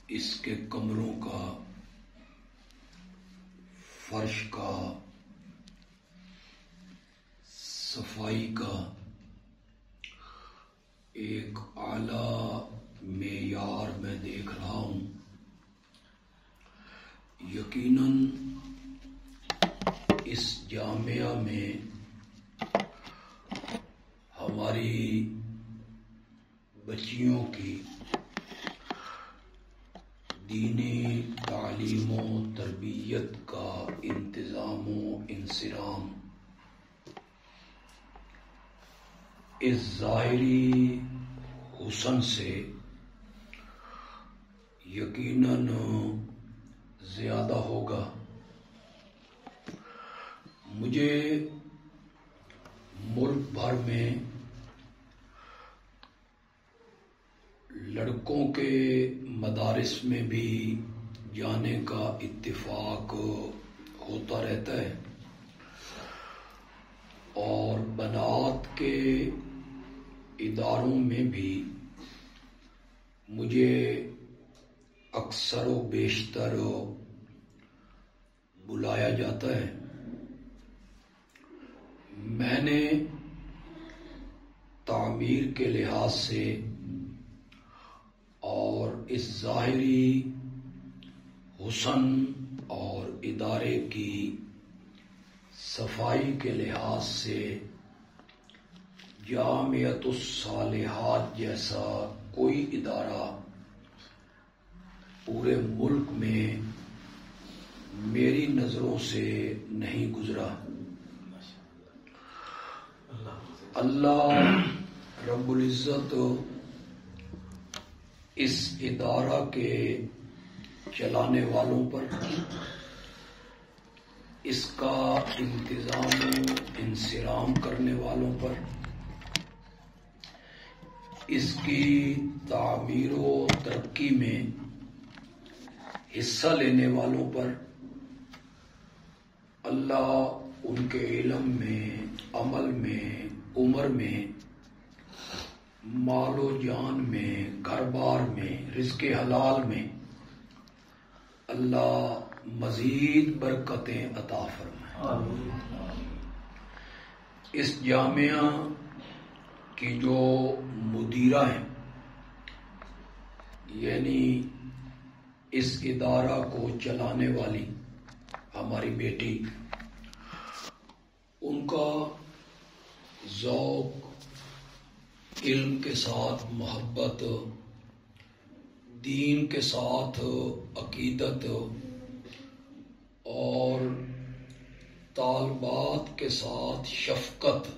اس کے کمروں کا، فرش کا، صفائی کا ایک اعلیٰ معیار میں دیکھ رہا ہوں۔ یقیناً اس جامعہ میں ہماری بچیوں کی دینی تعلیم و تربیت کا انتظام و انصرام اس ظاہری حسن سے یقیناً زیادہ ہوگا۔ مجھے ملک بھر میں لڑکوں کے مدارس میں بھی جانے کا اتفاق ہوتا رہتا ہے، اور بنات کے اداروں میں بھی مجھے اکثر و بیشتر بلایا جاتا ہے۔ میں نے تعمیر کے لحاظ سے اور اس ظاہری حسن اور ادارے کی صفائی کے لحاظ سے جامعۃ الصالحات جیسا کوئی ادارہ پورے ملک میں میری نظروں سے نہیں گزرا۔ اللہ رب العزت اس ادارہ کے چلانے والوں پر، اس کا انتظام و انصرام کرنے والوں پر، اس کی تعمیر و ترقی میں حصہ لینے والوں پر اللہ ان کے علم میں، عمل میں، عمر میں، مال و جان میں، گھر بار میں، رزق حلال میں اللہ مزید برکتیں عطا فرمائے۔ اس جامعہ کی جو مدیرہ ہیں، یعنی اس ادارہ کو چلانے والی ہماری بیٹی، ان کا ذوق، علم کے ساتھ محبت، دین کے ساتھ عقیدت اور طالبات کے ساتھ شفقت،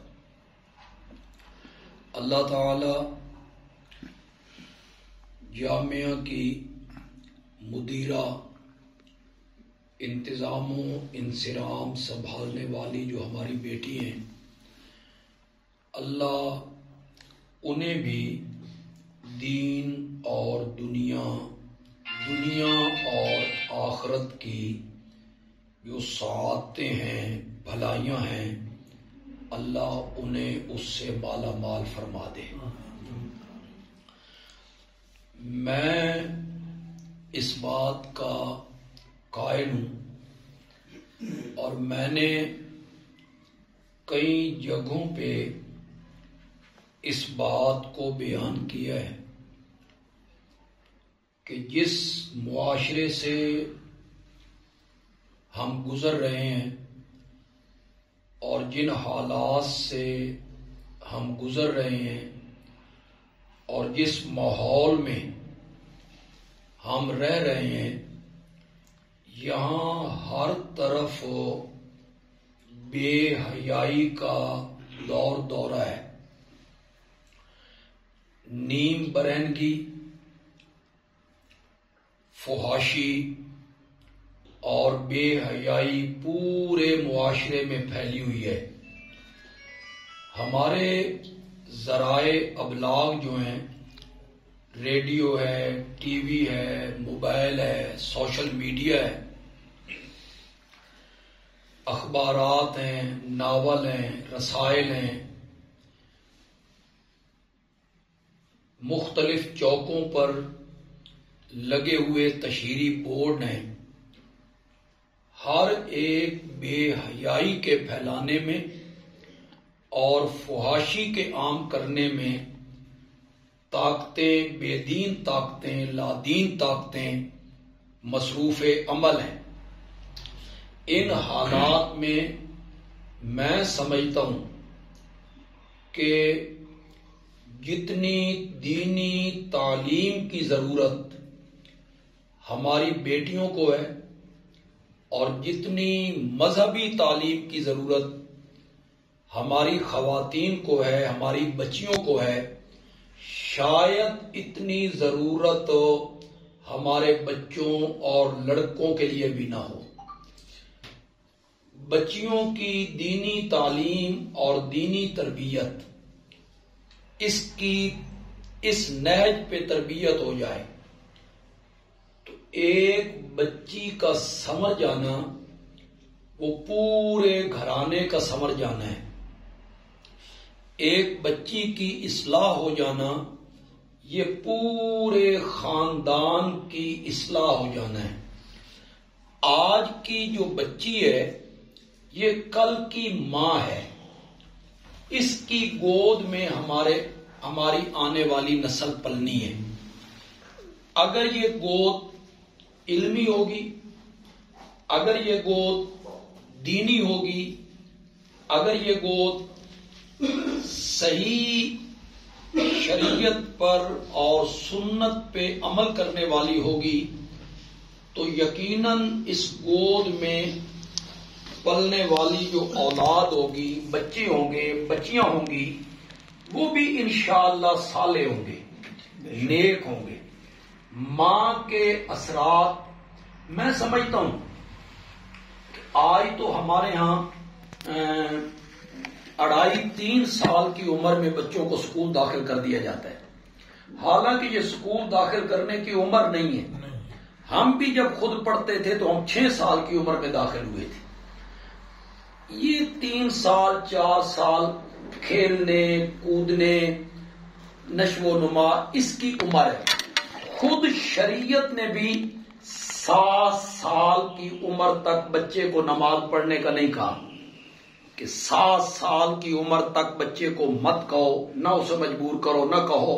اللہ تعالی جامعہ کی مدیرہ، انتظام و انصرام سنبھالنے والی جو ہماری بیٹی ہیں، اللہ انہیں بھی دین اور دنیا اور آخرت کی جو سعادتیں ہیں، بھلائیاں ہیں، اللہ انہیں اس سے مالا مال فرما دے۔ میں اس بات کا قائل ہوں، اور میں نے کئی جگہوں پہ اس بات کو بیان کیا ہے کہ جس معاشرے سے ہم گزر رہے ہیں اور جن حالات سے ہم گزر رہے ہیں اور جس ماحول میں ہم رہ رہے ہیں، یہاں ہر طرف بے حیائی کا دور دورہ ہے۔ نیم برہنگی، فحاشی اور بے حیائی پورے معاشرے میں پھیلی ہوئی ہے۔ ہمارے ذرائع ابلاغ جو ہیں، ریڈیو ہے، ٹی وی ہے، موبائل ہے، سوشل میڈیا ہے، اخبارات ہیں، ناول ہیں، رسائل ہیں، مختلف چوکوں پر لگے ہوئے تشہیری بورڈ ہیں ہر ایک بے حیائی کے پھیلانے میں اور فحاشی کے عام کرنے میں طاقتیں، بے دین طاقتیں، لادین طاقتیں مصروف عمل ہیں۔ ان حالات میں سمجھتا ہوں کہ جتنی دینی تعلیم کی ضرورت ہماری بیٹیوں کو ہے اور جتنی مذہبی تعلیم کی ضرورت ہماری خواتین کو ہے، ہماری بچیوں کو ہے، شاید اتنی ضرورت ہمارے بچوں اور لڑکوں کے لیے بھی نہ ہو۔ بچیوں کی دینی تعلیم اور دینی تربیت اس نہج پہ تربیت ہو جائے تو ایک بچی کا سمر جانا وہ پورے گھرانے کا سمر جانا ہے۔ ایک بچی کی اصلاح ہو جانا یہ پورے خاندان کی اصلاح ہو جانا ہے۔ آج کی جو بچی ہے یہ کل کی ماں ہے، اس کی گود میں ہماری آنے والی نسل پلنی ہے۔ اگر یہ گود علمی ہوگی، اگر یہ گود دینی ہوگی، اگر یہ گود صحیح شریعت پر اور سنت پہ عمل کرنے والی ہوگی تو یقیناً اس گود میں پلنے والی جو اولاد ہوگی، بچے ہوں گے، بچیاں ہوں گی، وہ بھی انشاءاللہ صالح ہوں گے، نیک ہوں گے۔ ماں کے اثرات میں سمجھتا ہوں کہ آج تو ہمارے ہاں 2.5-3 سال کی عمر میں بچوں کو اسکول داخل کر دیا جاتا ہے، حالانکہ یہ اسکول داخل کرنے کی عمر نہیں ہے۔ ہم بھی جب خود پڑھتے تھے تو ہم 6 سال کی عمر میں داخل ہوئے تھے۔ یہ 3 سال 4 سال کھیلنے کودنے نشو و نما اس کی عمر ہے۔ خود شریعت نے بھی 7 سال کی عمر تک بچے کو نماز پڑھنے کا نہیں کہا کہ 7 سال کی عمر تک بچے کو مت کہو، نہ اسے مجبور کرو، نہ کہو۔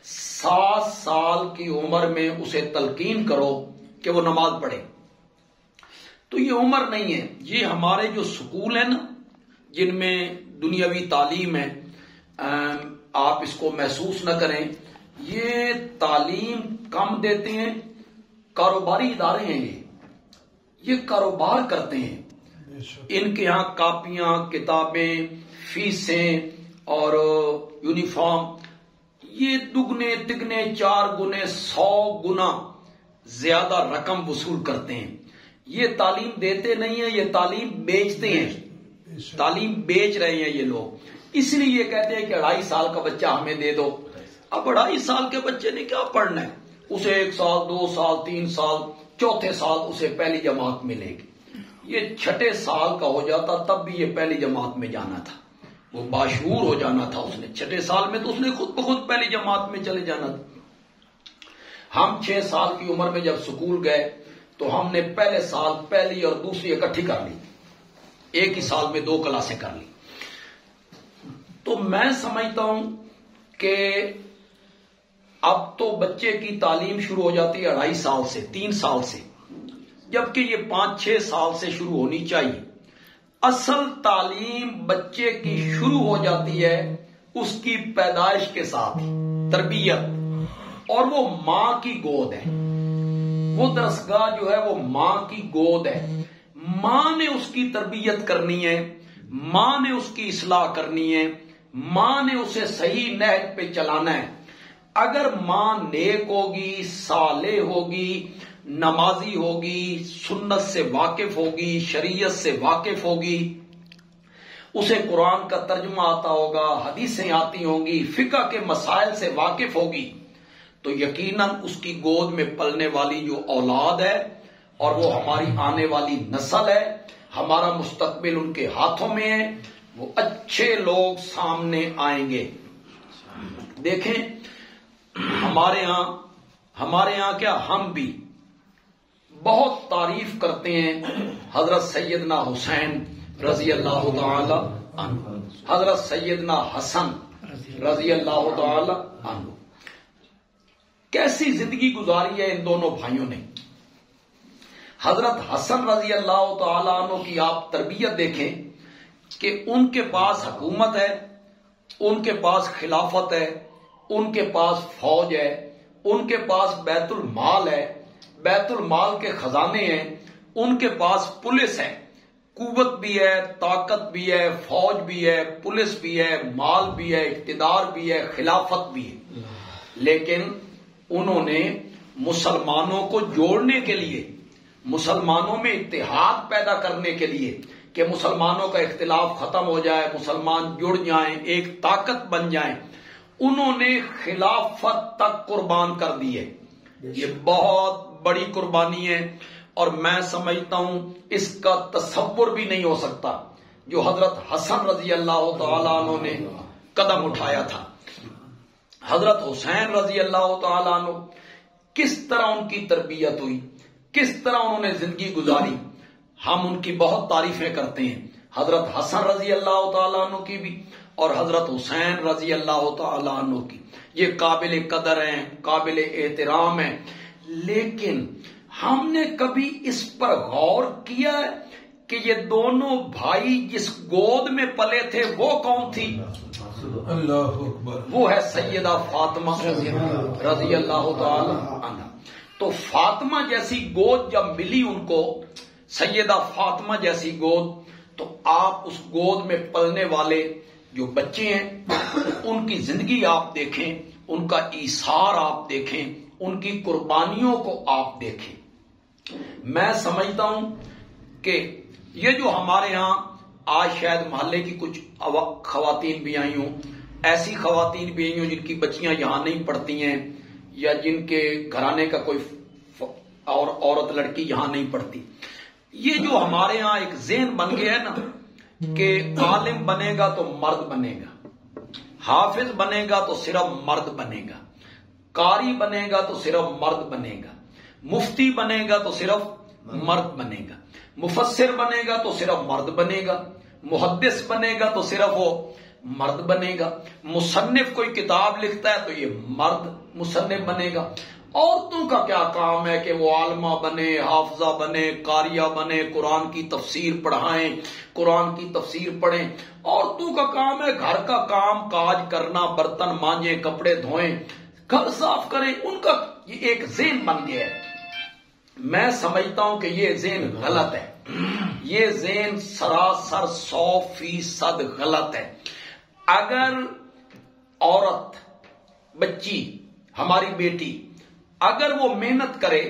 7 سال کی عمر میں اسے تلقین کرو کہ وہ نماز پڑھے۔ تو یہ عمر نہیں ہے۔ یہ ہمارے جو سکول ہیں نا جن میں دنیاوی تعلیم ہے، آپ اس کو محسوس نہ کریں، یہ تعلیم کم دیتے ہیں، کاروباری ادارے ہیں، یہ کاروبار کرتے ہیں۔ ان کے ہاں کاپیاں، کتابیں، فیسیں اور یونیفارم یہ دگنے تگنے 4 گنے 100 گنا زیادہ رقم وصول کرتے ہیں۔ یہ تعلیم دیتے نہیں ہیں، یہ تعلیم بیچتے ہیں، تعلیم بیچ رہے ہیں یہ لوگ۔ اس لیے یہ کہتے ہیں کہ 2.5 سال کا بچہ ہمیں دے دو۔ اب 2.5 سال کے بچے نے کیا پڑھنا ہے؟ اسے 1 سال 2 سال 3 سال 4تھے سال اسے پہلی جماعت ملے گی۔ یہ 6 سال کا ہو جاتا تب بھی یہ پہلی جماعت میں جانا تھا، وہ باشعور ہو جانا تھا اس نے۔ 6 سال میں تو اس نے خود بخود پہلی جماعت میں چلے جانا تھا۔ ہم 6 سال کی عمر میں جب سکول گئے تو ہم نے پہلے سال پہلی اور دوسری اکٹھی کر لی، ایک ہی سال میں 2 کلاسیں کر لی۔ تو میں سمجھتا ہوں کہ اب تو بچے کی تعلیم شروع ہو جاتی ہے 2.5 سال سے، 3 سال سے، جبکہ یہ 5-6 سال سے شروع ہونی چاہیے۔ اصل تعلیم بچے کی شروع ہو جاتی ہے اس کی پیدائش کے ساتھ، تربیت، اور وہ ماں کی گود ہے۔ وہ درسگاہ جو ہے وہ ماں کی گود ہے۔ ماں نے اس کی تربیت کرنی ہے، ماں نے اس کی اصلاح کرنی ہے، ماں نے اسے صحیح نہج پہ چلانا ہے۔ اگر ماں نیک ہوگی، صالح ہوگی، نمازی ہوگی، سنت سے واقف ہوگی، شریعت سے واقف ہوگی، اسے قرآن کا ترجمہ آتا ہوگا، حدیثیں آتی ہوں گی، فقہ کے مسائل سے واقف ہوگی، تو یقیناً اس کی گود میں پلنے والی جو اولاد ہے اور وہ ہماری آنے والی نسل ہے، ہمارا مستقبل ان کے ہاتھوں میں ہے، وہ اچھے لوگ سامنے آئیں گے۔ دیکھیں ہمارے ہاں ہمارے ہاں کیا ہم بھی بہت تعریف کرتے ہیں حضرت سیدنا حسین رضی اللہ تعالی عنہ، حضرت سیدنا حسن رضی اللہ تعالی عنہ. کیسی زندگی گزاری ہے ان دونوں بھائیوں نے. حضرت حسن رضی اللہ تعالی عنہ کی آپ تربیت دیکھیں کہ ان کے پاس حکومت ہے، ان کے پاس خلافت ہے، ان کے پاس فوج ہے، ان کے پاس بیت المال ہے، بیت المال کے خزانے ہیں، ان کے پاس پولیس ہے، قوت بھی ہے، طاقت بھی ہے، فوج بھی ہے، پولیس بھی ہے، مال بھی ہے، اقتدار بھی ہے، خلافت بھی ہے. لیکن انہوں نے مسلمانوں کو جوڑنے کے لیے، مسلمانوں میں اتحاد پیدا کرنے کے لیے کہ مسلمانوں کا اختلاف ختم ہو جائے، مسلمان جڑ جائیں، ایک طاقت بن جائیں، انہوں نے خلافت تک قربان کر دی ہے. یہ بہت بڑی قربانی ہے اور میں سمجھتا ہوں اس کا تصور بھی نہیں ہو سکتا جو حضرت حسن رضی اللہ تعالیٰ عنہ نے قدم اٹھایا تھا. حضرت حسین رضی اللہ تعالیٰ عنہ کس طرح ان کی تربیت ہوئی، کس طرح انہوں نے زندگی گزاری، ہم ان کی بہت تعریفیں کرتے ہیں، حضرت حسن رضی اللہ تعالیٰ عنہ کی بھی اور حضرت حسین رضی اللہ تعالیٰ عنہ کی. یہ قابل قدر ہیں، قابل احترام ہیں. لیکن ہم نے کبھی اس پر غور کیا ہے کہ یہ دونوں بھائی جس گود میں پلے تھے وہ کون تھی؟ اللہ اکبر. وہ ہے سیدہ فاطمہ رضی اللہ تعالی عنہ. تو فاطمہ جیسی گود جب ملی ان کو، سیدہ فاطمہ جیسی گود، تو آپ اس گود میں پلنے والے جو بچے ہیں ان کی زندگی آپ دیکھیں، ان کا ایثار آپ دیکھیں، ان کی قربانیوں کو آپ دیکھیں. میں سمجھتا ہوں کہ یہ جو ہمارے ہاں آج شاید محلے کی کچھ خواتین بھی آئی ہوں، ایسی خواتین بھی آئی ہوں جن کی بچیاں یہاں نہیں پڑھتی ہیں یا جن کے گھرانے کا کوئی اور عورت لڑکی یہاں نہیں پڑھتی. یہ جو ہمارے ہاں ایک ذہن بن گیا ہے نا کہ عالم بنے گا تو مرد بنے گا، حافظ بنے گا تو صرف مرد بنے گا، قاری بنے گا تو صرف مرد بنے گا، مفتی بنے گا تو صرف مرد بنے گا، مفسر بنے گا تو صرف مرد بنے گا، محدث بنے گا تو صرف وہ مرد بنے گا، مصنف کوئی کتاب لکھتا ہے تو یہ مرد مصنف بنے گا. عورتوں کا کیا کام ہے کہ وہ عالمہ بنے، حافظہ بنے، قاریہ بنے، قرآن کی تفسیر پڑھائیں، قرآن کی تفسیر پڑھیں. عورتوں کا کام ہے گھر کا کام کاج کرنا، برتن مانجیں، کپڑے دھوئیں، گھر صاف کریں. ان کا یہ ایک ذہن بن گیا ہے. میں سمجھتا ہوں کہ یہ ذہن غلط ہے، یہ ذہن سراسر 100% غلط ہے. اگر عورت، بچی، ہماری بیٹی اگر وہ محنت کرے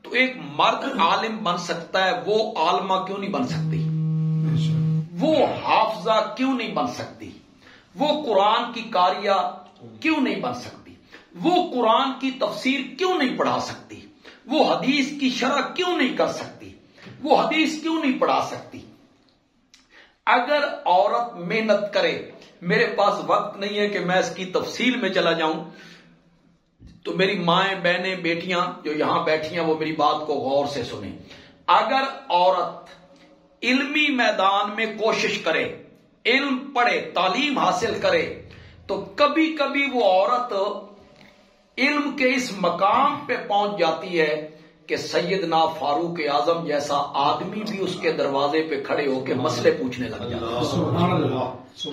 تو ایک مرد عالم بن سکتا ہے، وہ عالمہ کیوں نہیں بن سکتی؟ وہ حافظہ کیوں نہیں بن سکتی؟ وہ قرآن کی قاریہ کیوں نہیں بن سکتی؟ وہ قرآن کی تفسیر کیوں نہیں پڑھا سکتی؟ وہ حدیث کی شرح کیوں نہیں کر سکتی؟ وہ حدیث کیوں نہیں پڑھا سکتی؟ اگر عورت محنت کرے، میرے پاس وقت نہیں ہے کہ میں اس کی تفصیل میں چلا جاؤں، تو میری مائیں، بہنیں، بیٹیاں جو یہاں بیٹھی ہیں وہ میری بات کو غور سے سنیں. اگر عورت علمی میدان میں کوشش کرے، علم پڑھے، تعلیم حاصل کرے، تو کبھی کبھی وہ عورت علم کے اس مقام پہ پہنچ جاتی ہے کہ سیدنا فاروق اعظم جیسا آدمی بھی اس کے دروازے پہ کھڑے ہو کے مسئلے پوچھنے لگ جاتا ہے.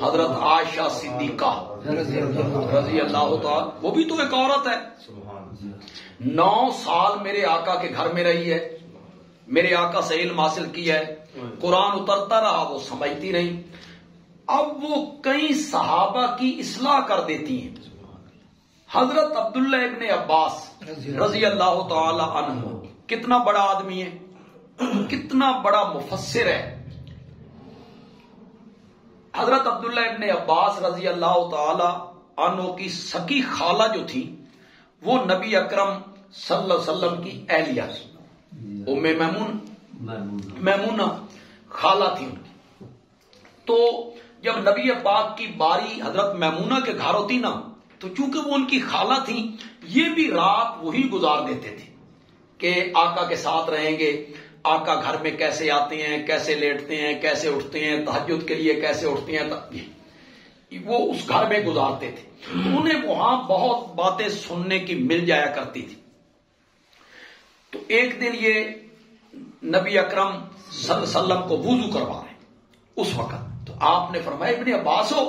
حضرت عائشہ صدیقہ رضی اللہ تعالی، وہ بھی تو ایک عورت ہے. 9 سال میرے آقا کے گھر میں رہی ہے، میرے آقا سے علم حاصل کیا ہے، قرآن اترتا رہا، وہ سمجھتی نہیں. اب وہ کئی صحابہ کی اصلاح کر دیتی ہیں. حضرت عبداللہ ابن عباس رضی اللہ تعالی عنہ کتنا بڑا آدمی ہے، کتنا بڑا مفسر ہے. حضرت عبداللہ ابن عباس رضی اللہ تعالی عنہ کی سکی خالہ جو تھی وہ نبی اکرم صلی اللہ علیہ وسلم کی اہلیہ تھی، میمونہ خالہ تھی ان کی. تو جب نبی پاک کی باری حضرت میمونہ کے گھر ہوتی نا تو چونکہ وہ ان کی خالہ تھیں، یہ بھی رات وہی گزار دیتے تھے کہ آقا کے ساتھ رہیں گے، آقا گھر میں کیسے آتے ہیں، کیسے لیٹتے ہیں، کیسے اٹھتے ہیں، تہجد کے لیے کیسے اٹھتے ہیں، وہ اس گھر میں گزارتے تھے. انہیں وہاں بہت باتیں سننے کی مل جایا کرتی تھی. تو ایک دن یہ نبی اکرم صلی اللہ علیہ وسلم کو وضو کروا رہے اس وقت، تو آپ نے فرمایا ابن عباس ہو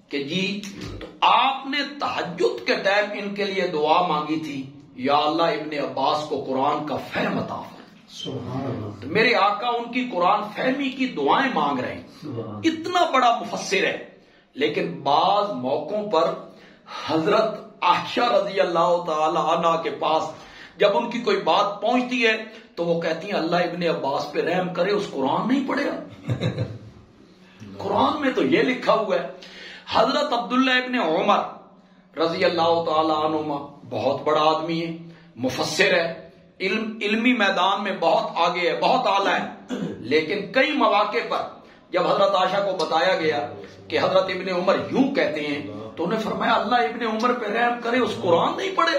کہ جی. تو آپ نے تہجد کے ٹائم ان کے لیے دعا مانگی تھی، یا اللہ ابن عباس کو قرآن کا فہم عطا فرما. تو میرے آقا ان کی قرآن فہمی کی دعائیں مانگ رہے ہیں. اتنا بڑا مفسر ہے، لیکن بعض موقعوں پر حضرت عائشہ رضی اللہ تعالی عنہ کے پاس جب ان کی کوئی بات پہنچتی ہے تو وہ کہتی ہیں اللہ ابن عباس پہ رحم کرے، اس قرآن نہیں پڑھے گا. قرآن میں تو یہ لکھا ہوا ہے. حضرت عبداللہ ابن عمر رضی اللہ تعالی عنہما بہت بڑا آدمی ہے، مفسر ہے، علمی میدان میں بہت آگے ہے، بہت اعلیٰ ہے. لیکن کئی مواقع پر جب حضرت عائشہ کو بتایا گیا کہ حضرت ابن عمر یوں کہتے ہیں تو انہیں فرمایا اللہ ابن عمر پہ رحم کرے، اس قرآن نہیں پڑھے.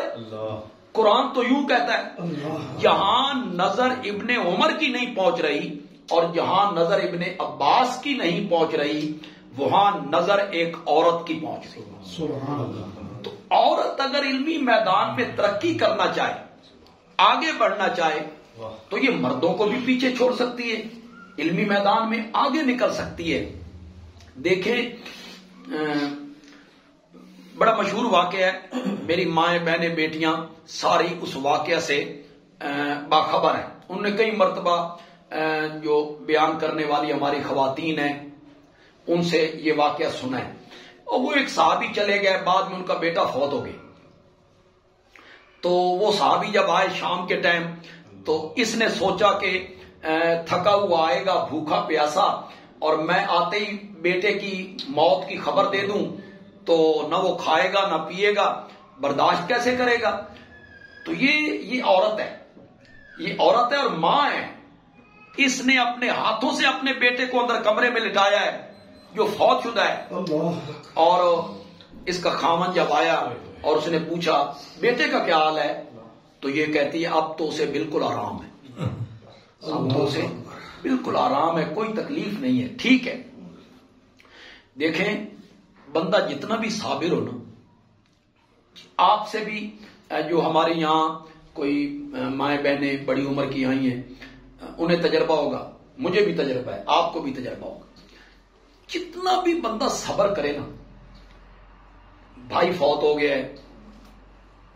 قرآن تو یوں کہتا ہے. جہاں نظر ابن عمر کی نہیں پہنچ رہی اور جہاں نظر ابن عباس کی نہیں پہنچ رہی، وہاں نظر ایک عورت کی پہنچ رہی. تو عورت اگر علمی میدان میں ترقی کرنا چاہے، آگے بڑھنا چاہے، تو یہ مردوں کو بھی پیچھے چھوڑ سکتی ہے، علمی میدان میں آگے نکل سکتی ہے. دیکھیں بڑا مشہور واقعہ ہے، میری مائیں بہنیں بیٹیاں ساری اس واقعہ سے باخبر ہیں. انہوں نے کئی مرتبہ جو بیان کرنے والی ہماری خواتین ہیں ان سے یہ واقعہ سنا ہے. اور وہ ایک صحابی چلے گئے، بعد میں ان کا بیٹا فوت ہو گیا. تو وہ صحابی جب آئے شام کے ٹائم تو اس نے سوچا کہ تھکا ہوا آئے گا، بھوکا پیاسا، اور میں آتے ہی بیٹے کی موت کی خبر دے دوں تو نہ وہ کھائے گا نہ پیے گا، برداشت کیسے کرے گا. تو یہ عورت ہے، یہ عورت ہے اور ماں ہے. اس نے اپنے ہاتھوں سے اپنے بیٹے کو اندر کمرے میں لٹایا ہے جو فوت شدہ ہے. اور اس کا خاوند جب آیا اور اس نے پوچھا بیٹے کا کیا حال ہے، تو یہ کہتی ہے اب تو اسے بالکل آرام ہے، اب تو اسے بالکل آرام ہے، کوئی تکلیف نہیں ہے، ٹھیک ہے. دیکھیں بندہ جتنا بھی صابر ہو نا، آپ سے بھی جو ہمارے یہاں کوئی مائیں بہنیں بڑی عمر کی آئی ہیں انہیں تجربہ ہوگا، مجھے بھی تجربہ ہے، آپ کو بھی تجربہ ہوگا. جتنا بھی بندہ صبر کرے نا، بھائی فوت ہو گیا ہے،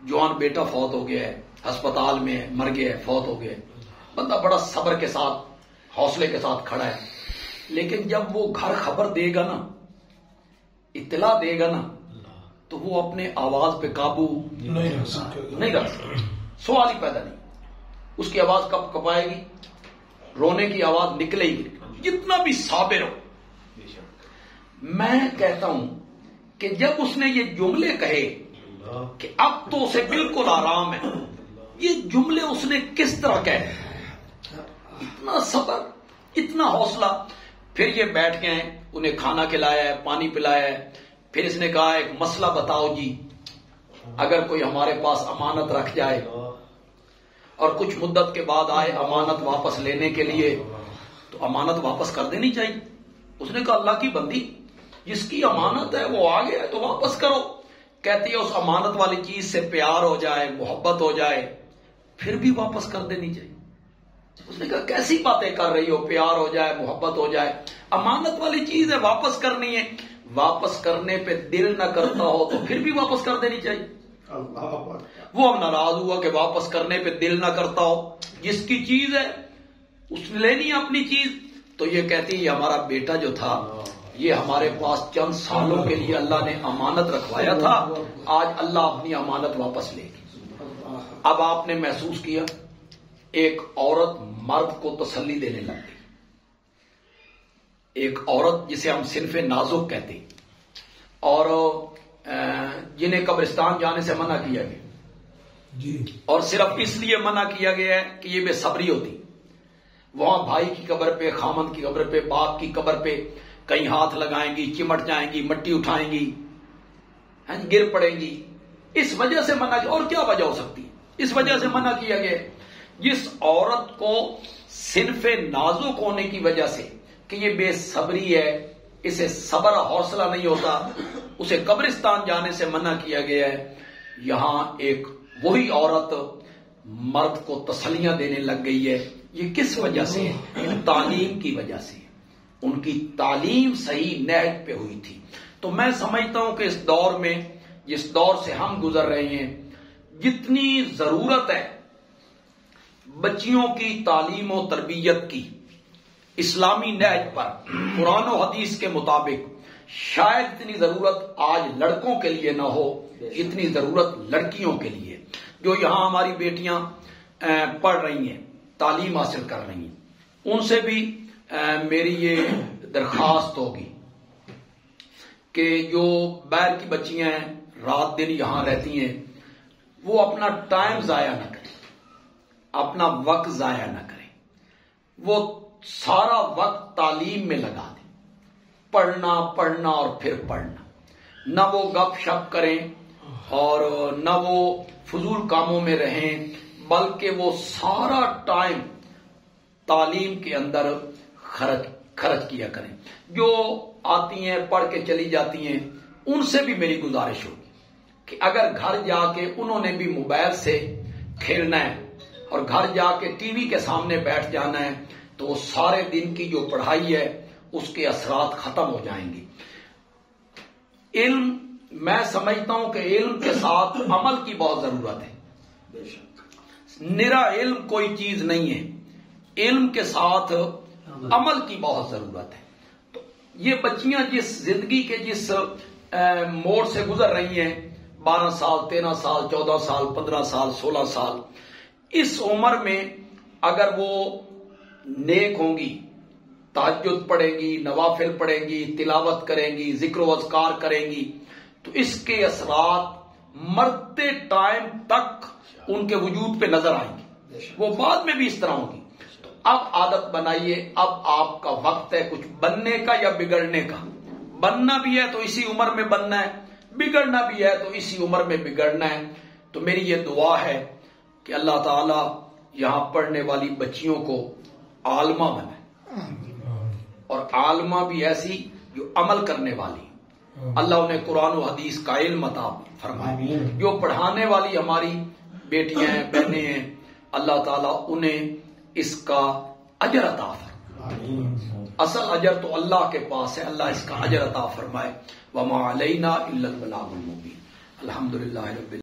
جوان بیٹا فوت ہو گیا ہے، ہسپتال میں ہے، مر گیا ہے، فوت ہو گیا ہے، بندہ بڑا صبر کے ساتھ حوصلے کے ساتھ کھڑا ہے. لیکن جب وہ گھر خبر دے گا نا، اطلاع دے گا نا، تو وہ اپنے آواز پہ قابو نہیں رکھ سکتا، سوال ہی پیدا نہیں. اس کی آواز کب کپائے گی، رونے کی آواز نکلے گی. جتنا بھی صابر ہو، میں کہتا ہوں کہ جب اس نے یہ جملے کہے کہ اب تو اسے بالکل آرام ہے، یہ جملے اس نے کس طرح کہے، اتنا صبر، اتنا حوصلہ. پھر یہ بیٹھ گئے، انہیں کھانا کھلایا ہے، پانی پلایا ہے. پھر اس نے کہا ایک مسئلہ بتاؤ جی، اگر کوئی ہمارے پاس امانت رکھ جائے اور کچھ مدت کے بعد آئے امانت واپس لینے کے لیے، تو امانت واپس کر دینی چاہیے. اس نے کہا اللہ کی بندی، جس کی امانت ہے وہ آ گیا ہے تو واپس کرو. کہتی ہے اس امانت والی چیز سے پیار ہو جائے، محبت ہو جائے، پھر بھی واپس کر دینی چاہیے. اس نے کہا کیسی باتیں کر رہی ہو، پیار ہو جائے، محبت ہو جائے، امانت والی چیز ہے، واپس کرنی ہے. واپس کرنے پہ دل نہ کرتا ہو تو پھر بھی واپس کر دینی چاہیے. وہ اب ناراض ہوا کہ واپس کرنے پہ دل نہ کرتا ہو، جس کی چیز ہے اس نے لینی ہے اپنی چیز. تو یہ کہتی ہے ہمارا بیٹا جو تھا یہ ہمارے پاس چند سالوں کے لیے اللہ نے امانت رکھوایا تھا، آج اللہ اپنی امانت واپس لے گی. اب آپ نے محسوس کیا ایک عورت مرد کو تسلی دینے لگ گئی. ایک عورت جسے ہم صنف نازک کہتے ہیں، اور جنہیں قبرستان جانے سے منع کیا گیا، اور صرف اس لیے منع کیا گیا ہے کہ یہ بے صبری ہوتی. وہاں بھائی کی قبر پہ، خامند کی قبر پہ، باپ کی قبر پہ کہیں ہاتھ لگائیں گی، چمٹ جائیں گی، مٹی اٹھائیں گی. گر پڑے گی، اس وجہ سے منع کیا. اور کیا وجہ ہو سکتی ہے؟ اس وجہ سے منع کیا گیا جس عورت کو صنف نازک ہونے کی وجہ سے کہ یہ بے صبری ہے، اسے صبر حوصلہ نہیں ہوتا، اسے قبرستان جانے سے منع کیا گیا ہے. یہاں ایک وہی عورت مرد کو تسلیاں دینے لگ گئی ہے. یہ کس وجہ سے ہے؟ تعلیم کی وجہ سے. ان کی تعلیم صحیح نہج پہ ہوئی تھی. تو میں سمجھتا ہوں کہ اس دور میں، جس دور سے ہم گزر رہے ہیں، جتنی ضرورت ہے بچیوں کی تعلیم و تربیت کی اسلامی نہج پر قرآن و حدیث کے مطابق، شاید اتنی ضرورت آج لڑکوں کے لیے نہ ہو، اتنی ضرورت لڑکیوں کے لیے. جو یہاں ہماری بیٹیاں پڑھ رہی ہیں، تعلیم حاصل کر رہی ہیں، ان سے بھی میری یہ درخواست ہوگی کہ جو باہر کی بچیاں ہیں، رات دن یہاں رہتی ہیں، وہ اپنا ٹائم ضائع نہ کریں، اپنا وقت ضائع نہ کریں. وہ سارا وقت تعلیم میں لگا دیں، پڑھنا پڑھنا اور پھر پڑھنا. نہ وہ گپ شپ کریں اور نہ وہ فضول کاموں میں رہیں، بلکہ وہ سارا ٹائم تعلیم کے اندر خرچ کیا کریں. جو آتی ہیں پڑھ کے چلی جاتی ہیں، ان سے بھی میری گزارش ہوگی کہ اگر گھر جا کے انہوں نے بھی موبائل سے کھیلنا ہے اور گھر جا کے ٹی وی کے سامنے بیٹھ جانا ہے، تو وہ سارے دن کی جو پڑھائی ہے اس کے اثرات ختم ہو جائیں گے. علم، میں سمجھتا ہوں کہ علم کے ساتھ عمل کی بہت ضرورت ہے. نرا علم کوئی چیز نہیں ہے، علم کے ساتھ عمل کی بہت ضرورت ہے. تو یہ بچیاں جس زندگی کے جس موڑ سے گزر رہی ہیں، 12 سال 13 سال 14 سال 15 سال 16 سال، اس عمر میں اگر وہ نیک ہوں گی، تہجد پڑھیں گی، نوافل پڑھیں گی، تلاوت کریں گی، ذکر و اذکار کریں گی، تو اس کے اثرات مرتے ٹائم تک ان کے وجود پہ نظر آئیں گے. وہ بعد میں بھی اس طرح ہوں گی. تو اب عادت بنائیے، اب آپ کا وقت ہے کچھ بننے کا یا بگڑنے کا. بننا بھی ہے تو اسی عمر میں بننا ہے، بگڑنا بھی ہے تو اسی عمر میں بگڑنا ہے. تو میری یہ دعا ہے کہ اللہ تعالی یہاں پڑھنے والی بچیوں کو عالمہ بنائے، اور عالمہ بھی ایسی جو عمل کرنے والی. اللہ انہیں قرآن و حدیث کا علم عطا فرمائے. جو پڑھانے والی ہماری بیٹیاں ہیں، بہنیں ہیں، اللہ تعالیٰ انہیں اس کا اجر عطا فرمائے. اصل اجر تو اللہ کے پاس ہے، اللہ اس کا اجر عطا فرمائے. وما علینا الا البلاغ المبین. الحمدللہ رب